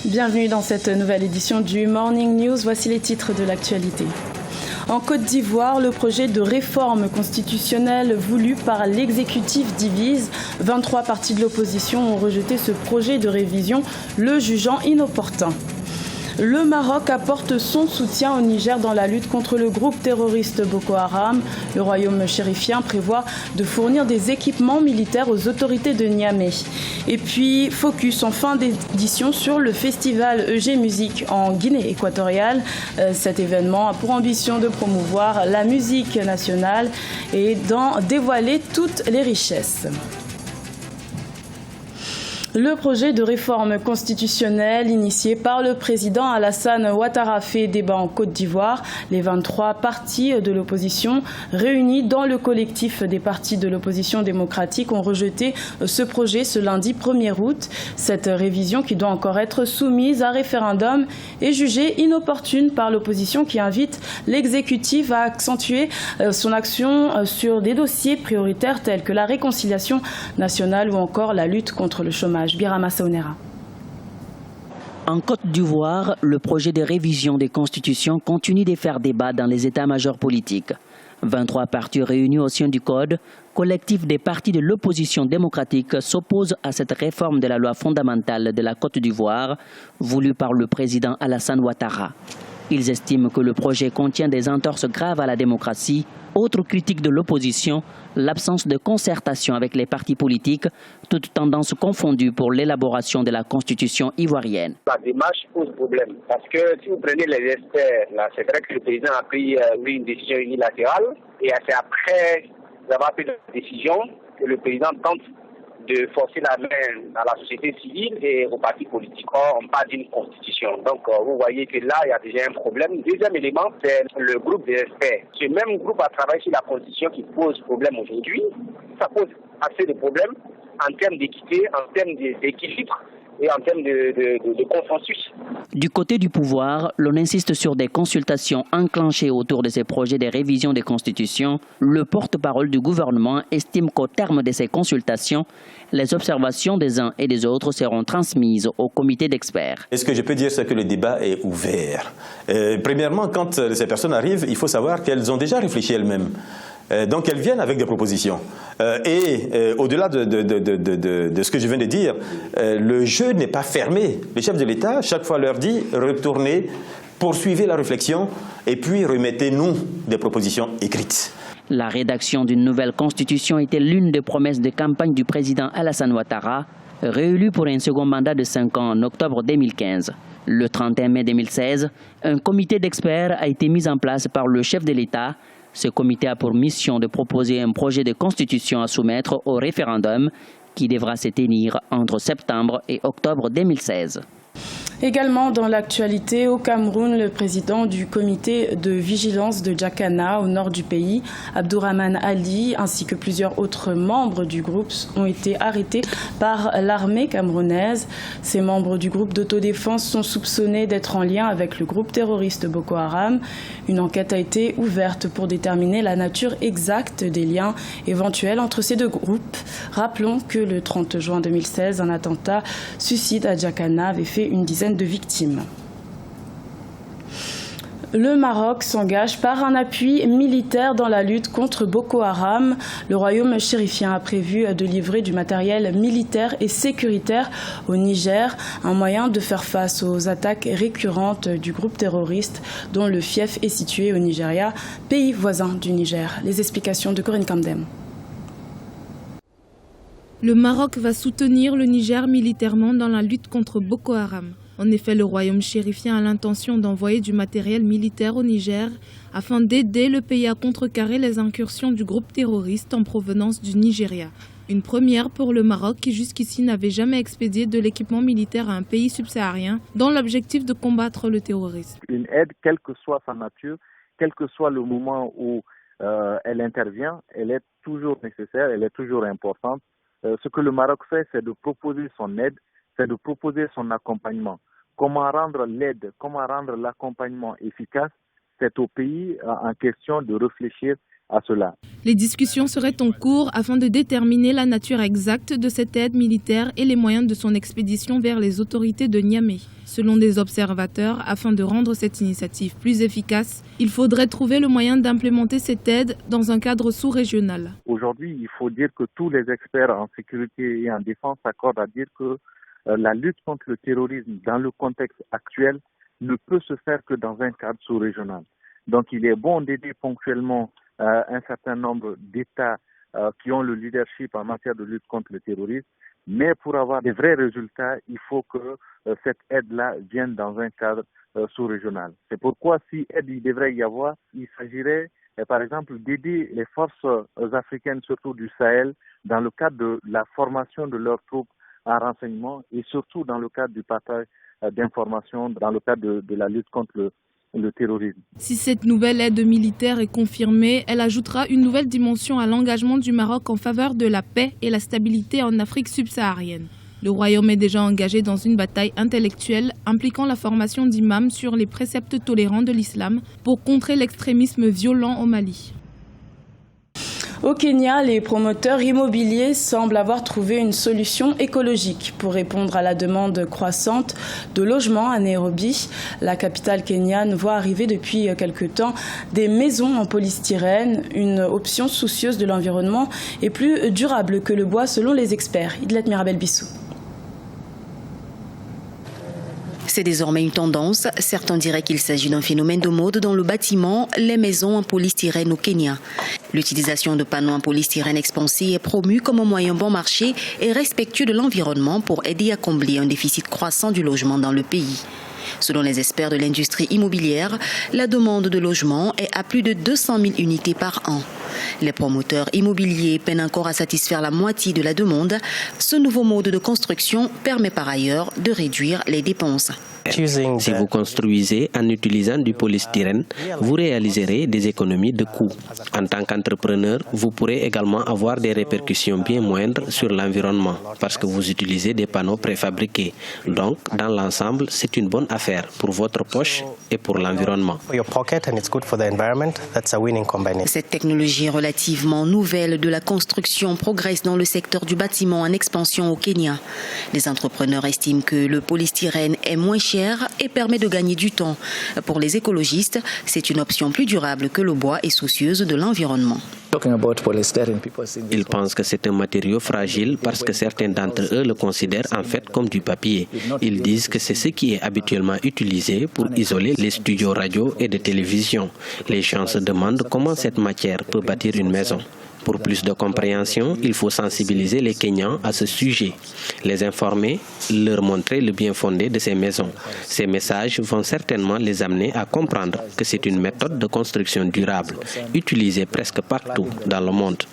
Bienvenue dans cette nouvelle édition du Morning News. Voici les titres de l'actualité. En Côte d'Ivoire, le projet de réforme constitutionnelle voulu par l'exécutif divise. 23 partis de l'opposition ont rejeté ce projet de révision, le jugeant inopportun. Le Maroc apporte son soutien au Niger dans la lutte contre le groupe terroriste Boko Haram. Le royaume chérifien prévoit de fournir des équipements militaires aux autorités de Niamey. Et puis, focus en fin d'édition sur le festival EG Musique en Guinée équatoriale. Cet événement a pour ambition de promouvoir la musique nationale et d'en dévoiler toutes les richesses. Le projet de réforme constitutionnelle initié par le président Alassane Ouattara fait débat en Côte d'Ivoire. Les 23 partis de l'opposition réunis dans le collectif des partis de l'opposition démocratique ont rejeté ce projet ce lundi 1er août. Cette révision, qui doit encore être soumise à référendum, est jugée inopportune par l'opposition qui invite l'exécutif à accentuer son action sur des dossiers prioritaires tels que la réconciliation nationale ou encore la lutte contre le chômage. Birama Saonera. En Côte d'Ivoire, le projet de révision des constitutions continue de faire débat dans les états-majors politiques. 23 partis réunis au sein du Code, collectif des partis de l'opposition démocratique, s'oppose à cette réforme de la loi fondamentale de la Côte d'Ivoire, voulue par le président Alassane Ouattara. Ils estiment que le projet contient des entorses graves à la démocratie. Autre critique de l'opposition, l'absence de concertation avec les partis politiques, toutes tendances confondues pour l'élaboration de la constitution ivoirienne. La démarche pose problème parce que si vous prenez les experts, là, c'est vrai que le président a pris une décision unilatérale et c'est après avoir pris la décision que le président tente de forcer la main à la société civile et aux partis politiques. Or, on parle d'une constitution. Donc, vous voyez que là, il y a déjà un problème. Deuxième élément, c'est le groupe des experts. Ce même groupe a travaillé sur la constitution qui pose problème aujourd'hui. Ça pose assez de problèmes en termes d'équité, en termes d'équilibre et en termes de consensus. Du côté du pouvoir, l'on insiste sur des consultations enclenchées autour de ces projets de révision des constitutions. Le porte-parole du gouvernement estime qu'au terme de ces consultations, les observations des uns et des autres seront transmises au comité d'experts. Et ce que je peux dire, c'est que le débat est ouvert. Premièrement, quand ces personnes arrivent, il faut savoir qu'elles ont déjà réfléchi elles-mêmes. Donc elles viennent avec des propositions. Au-delà de ce que je viens de dire, le jeu n'est pas fermé. Le chef de l'État, chaque fois, leur dit retournez, poursuivez la réflexion et puis remettez-nous des propositions écrites. La rédaction d'une nouvelle constitution était l'une des promesses de campagne du président Alassane Ouattara, réélu pour un second mandat de 5 ans en octobre 2015. Le 31 mai 2016, un comité d'experts a été mis en place par le chef de l'État. Ce comité a pour mission de proposer un projet de constitution à soumettre au référendum qui devra se tenir entre septembre et octobre 2016. Également dans l'actualité, au Cameroun, le président du comité de vigilance de Djakana, au nord du pays, Abdourahmane Ali, ainsi que plusieurs autres membres du groupe ont été arrêtés par l'armée camerounaise. Ces membres du groupe d'autodéfense sont soupçonnés d'être en lien avec le groupe terroriste Boko Haram. Une enquête a été ouverte pour déterminer la nature exacte des liens éventuels entre ces deux groupes. Rappelons que le 30 juin 2016, un attentat suicide à Djakana avait fait une dizaine de victimes. Le Maroc s'engage par un appui militaire dans la lutte contre Boko Haram. Le royaume chérifien a prévu de livrer du matériel militaire et sécuritaire au Niger, un moyen de faire face aux attaques récurrentes du groupe terroriste dont le fief est situé au Nigeria, pays voisin du Niger. Les explications de Corinne Kamdem. Le Maroc va soutenir le Niger militairement dans la lutte contre Boko Haram. En effet, le royaume chérifien a l'intention d'envoyer du matériel militaire au Niger afin d'aider le pays à contrecarrer les incursions du groupe terroriste en provenance du Nigeria. Une première pour le Maroc qui jusqu'ici n'avait jamais expédié de l'équipement militaire à un pays subsaharien dans l'objectif de combattre le terrorisme. Une aide, quelle que soit sa nature, quel que soit le moment où elle intervient, elle est toujours nécessaire, elle est toujours importante. Ce que le Maroc fait, c'est de proposer son aide, c'est de proposer son accompagnement. Comment rendre l'aide, comment rendre l'accompagnement efficace, c'est au pays en question de réfléchir à cela. Les discussions seraient en cours afin de déterminer la nature exacte de cette aide militaire et les moyens de son expédition vers les autorités de Niamey. Selon des observateurs, afin de rendre cette initiative plus efficace, il faudrait trouver le moyen d'implémenter cette aide dans un cadre sous-régional. Aujourd'hui, il faut dire que tous les experts en sécurité et en défense s'accordent à dire que la lutte contre le terrorisme dans le contexte actuel ne peut se faire que dans un cadre sous-régional. Donc il est bon d'aider ponctuellement un certain nombre d'États qui ont le leadership en matière de lutte contre le terrorisme, mais pour avoir des vrais résultats, il faut que cette aide-là vienne dans un cadre sous-régional. C'est pourquoi si aide il devrait y avoir, il s'agirait par exemple d'aider les forces africaines, surtout du Sahel, dans le cadre de la formation de leurs troupes en renseignement et surtout dans le cadre du partage d'informations, dans le cadre de la lutte contre le terrorisme. Si cette nouvelle aide militaire est confirmée, elle ajoutera une nouvelle dimension à l'engagement du Maroc en faveur de la paix et la stabilité en Afrique subsaharienne. Le Royaume est déjà engagé dans une bataille intellectuelle impliquant la formation d'imams sur les préceptes tolérants de l'islam pour contrer l'extrémisme violent au Mali. Au Kenya, les promoteurs immobiliers semblent avoir trouvé une solution écologique pour répondre à la demande croissante de logements à Nairobi. La capitale kenyane voit arriver depuis quelque temps des maisons en polystyrène, une option soucieuse de l'environnement et plus durable que le bois selon les experts. Idlet Mirabel Bissou. C'est désormais une tendance. Certains diraient qu'il s'agit d'un phénomène de mode dans le bâtiment, les maisons en polystyrène au Kenya. L'utilisation de panneaux en polystyrène expansé est promue comme un moyen bon marché et respectueux de l'environnement pour aider à combler un déficit croissant du logement dans le pays. Selon les experts de l'industrie immobilière, la demande de logement est à plus de 200 000 unités par an. Les promoteurs immobiliers peinent encore à satisfaire la moitié de la demande. Ce nouveau mode de construction permet par ailleurs de réduire les dépenses. Si vous construisez en utilisant du polystyrène, vous réaliserez des économies de coûts. En tant qu'entrepreneur, vous pourrez également avoir des répercussions bien moindres sur l'environnement parce que vous utilisez des panneaux préfabriqués. Donc, dans l'ensemble, c'est une bonne affaire pour votre poche et pour l'environnement. Cette technologie relativement nouvelle de la construction progresse dans le secteur du bâtiment en expansion au Kenya. Les entrepreneurs estiment que le polystyrène est moins cher et permet de gagner du temps. Pour les écologistes, c'est une option plus durable que le bois et soucieuse de l'environnement. Ils pensent que c'est un matériau fragile parce que certains d'entre eux le considèrent en fait comme du papier. Ils disent que c'est ce qui est habituellement utilisé pour isoler les studios radio et de télévision. Les gens se demandent comment cette matière peut bâtir une maison. Pour plus de compréhension, il faut sensibiliser les Kenyans à ce sujet, les informer, leur montrer le bien fondé de ces maisons. Ces messages vont certainement les amener à comprendre que c'est une méthode de construction durable, utilisée presque partout dans le monde.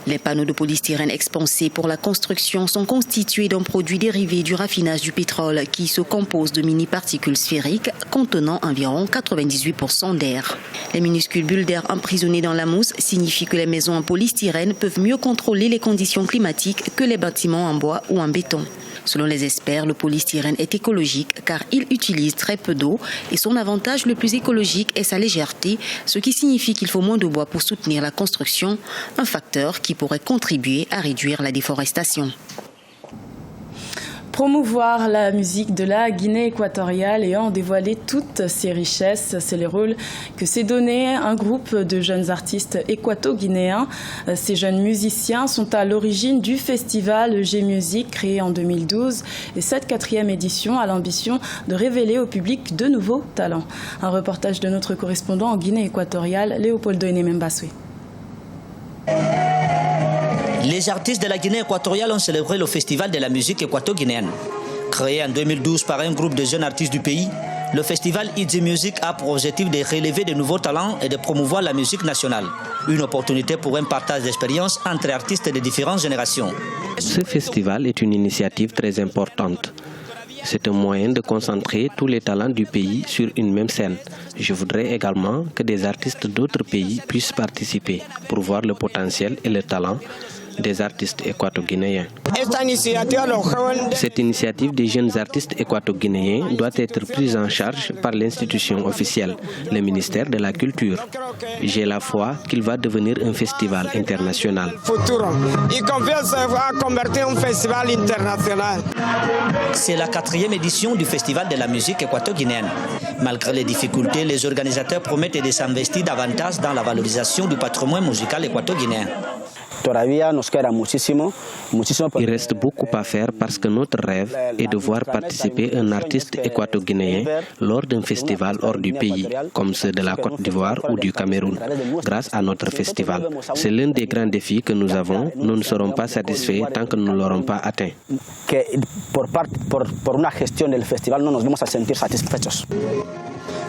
Les panneaux de polystyrène expansés pour la construction sont constitués d'un produit dérivé du raffinage du pétrole qui se compose de mini-particules sphériques contenant environ 98% d'air. Les minuscules bulles d'air emprisonnées dans la mousse signifie que les maisons en polystyrène peuvent mieux contrôler les conditions climatiques que les bâtiments en bois ou en béton. Selon les experts, le polystyrène est écologique car il utilise très peu d'eau et son avantage le plus écologique est sa légèreté, ce qui signifie qu'il faut moins de bois pour soutenir la construction, un facteur qui pourrait contribuer à réduire la déforestation. Promouvoir la musique de la Guinée équatoriale et en dévoiler toutes ses richesses, c'est le rôle que s'est donné un groupe de jeunes artistes équato-guinéens. Ces jeunes musiciens sont à l'origine du festival G-Music créé en 2012 et cette 4e édition a l'ambition de révéler au public de nouveaux talents. Un reportage de notre correspondant en Guinée équatoriale, Léopoldo Enemembaswe. Les artistes de la Guinée équatoriale ont célébré le festival de la musique équato-guinéenne. Créé en 2012 par un groupe de jeunes artistes du pays, le festival Easy Music a pour objectif de relever de nouveaux talents et de promouvoir la musique nationale. Une opportunité pour un partage d'expériences entre artistes de différentes générations. Ce festival est une initiative très importante. C'est un moyen de concentrer tous les talents du pays sur une même scène. Je voudrais également que des artistes d'autres pays puissent participer pour voir le potentiel et le talent des artistes équato-guinéens. Cette initiative des jeunes artistes équato-guinéens doit être prise en charge par l'institution officielle, le ministère de la Culture. J'ai la foi qu'il va devenir un festival international. C'est la 4e édition du Festival de la musique équato-guinéenne. Malgré les difficultés, les organisateurs promettent de s'investir davantage dans la valorisation du patrimoine musical équato-guinéen. Il reste beaucoup à faire parce que notre rêve est de voir participer un artiste équato-guinéen lors d'un festival hors du pays, comme ceux de la Côte d'Ivoire ou du Cameroun, grâce à notre festival. C'est l'un des grands défis que nous avons. Nous ne serons pas satisfaits tant que nous ne l'aurons pas atteint.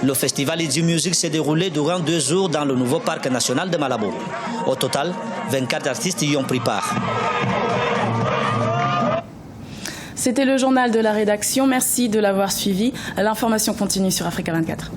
Le festival Idy Music s'est déroulé durant 2 jours dans le nouveau parc national de Malabo. Au total, 24 artistes y ont pris part. C'était le journal de la rédaction. Merci de l'avoir suivi. L'information continue sur Africa 24.